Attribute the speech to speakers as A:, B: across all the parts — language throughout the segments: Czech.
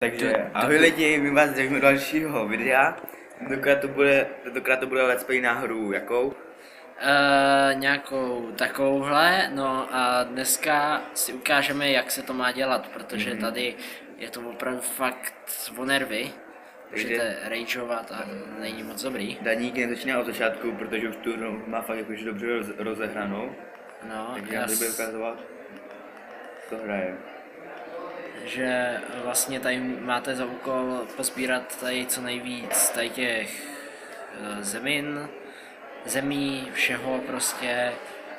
A: Takže ahoj lidi, my vás zdravíme do dalšího videa. Tentokrát to bude let's play na hru, jakou?
B: Nějakou takovouhle, no a dneska si ukážeme, jak se to má dělat, protože tady je to opravdu fakt o nervy. Můžete rageovat a není moc dobrý.
A: Daník nezačíná od začátku, protože už tu hru má fakt jakože dobře rozehranou.
B: No,
A: takže já bude ukazovat, co hraje.
B: Že vlastně tady máte za úkol pozbírat tady co nejvíc tady těch zemí, všeho prostě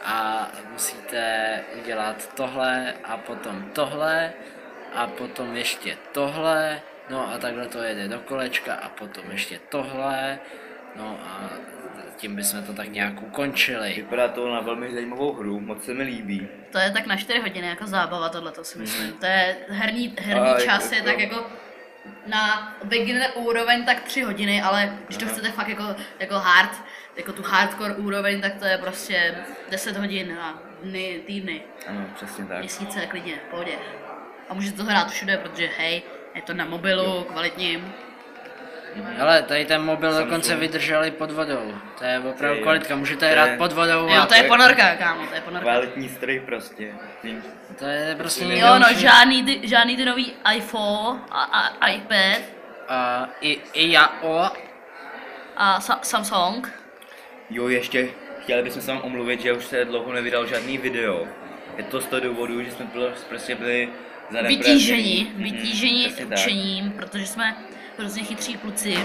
B: a musíte udělat tohle a potom tohle a potom ještě tohle, no a takhle to jede do kolečka a potom ještě tohle, no a tím bychom to tak nějak ukončili.
A: Vypadá to na velmi zajímavou hru, moc se mi líbí.
C: To je tak na 4 hodiny jako zábava tohleto si myslím. To je herní čas je tak jako na beginner úroveň tak 3 hodiny, ale když to chcete fakt jako hard, jako tu hardcore úroveň, tak to je prostě 10 hodin a dny, týdny.
A: Ano, přesně tak.
C: Měsíce, klidně, v pohodě. A můžete to hrát všude, protože hej, je to na mobilu, kvalitním.
B: Ale tady ten mobil dokonce vydržel i pod vodou. To je opravdu kvalitka, můžete hrát pod vodou.
C: Jo, to je ponorka, kámo, to je ponorka.
A: Kvalitní stroj prostě.
B: To je prostě
C: jo, no, žádný ty nový iPhone a iPad. A Samsung.
A: Jo, ještě chtěli bychom se vám omluvit, že už se dlouho nevydal žádný video. Je to z toho důvodu, že jsme prostě byli
C: vytíženi učením, protože jsme hrozně chytří kluci.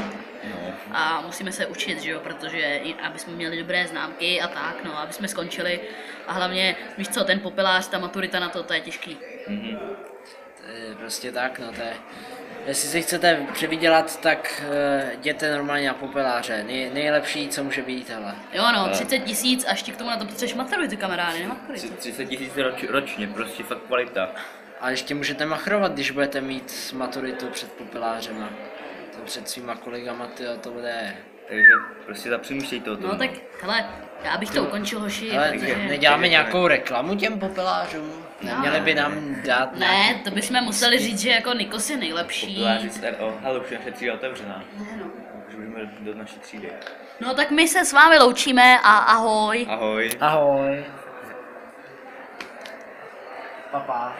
A: No.
C: A musíme se učit, že jo, protože aby jsme měli dobré známky a tak, no, aby jsme skončili. A hlavně, víš co, ten popelář, ta maturita na to je těžký.
B: To je prostě tak, no to je. Jestli si chcete přivydělat, tak jděte normálně na popeláře. Nejlepší, co může být, hele.
C: Jo no, 30 000 a ještě k tomu na to potřebuješ maturitu, kamarády, ne maturitu.
A: 30 000 ročně, prostě fakt kvalita.
B: A ještě můžete machrovat, když budete mít maturitu před popelářema. To před svýma kolegama, tyjo, to bude.
A: Takže prostě zapřemýšlejte o tom.
C: No tak, hele, já bych to ukončil, hoši.
B: Ale neděláme nějakou reklamu těm popelářům? Neměli by nám dát
C: ne, to bychom museli říct, že jako Nikos je nejlepší.
A: Popeláři hele, už je naše třída otevřená.
C: Ne, no.
A: Už můžeme do naší třídy.
C: No tak my se s vámi loučíme a ahoj.
A: Ahoj.
B: Ahoj. Papa.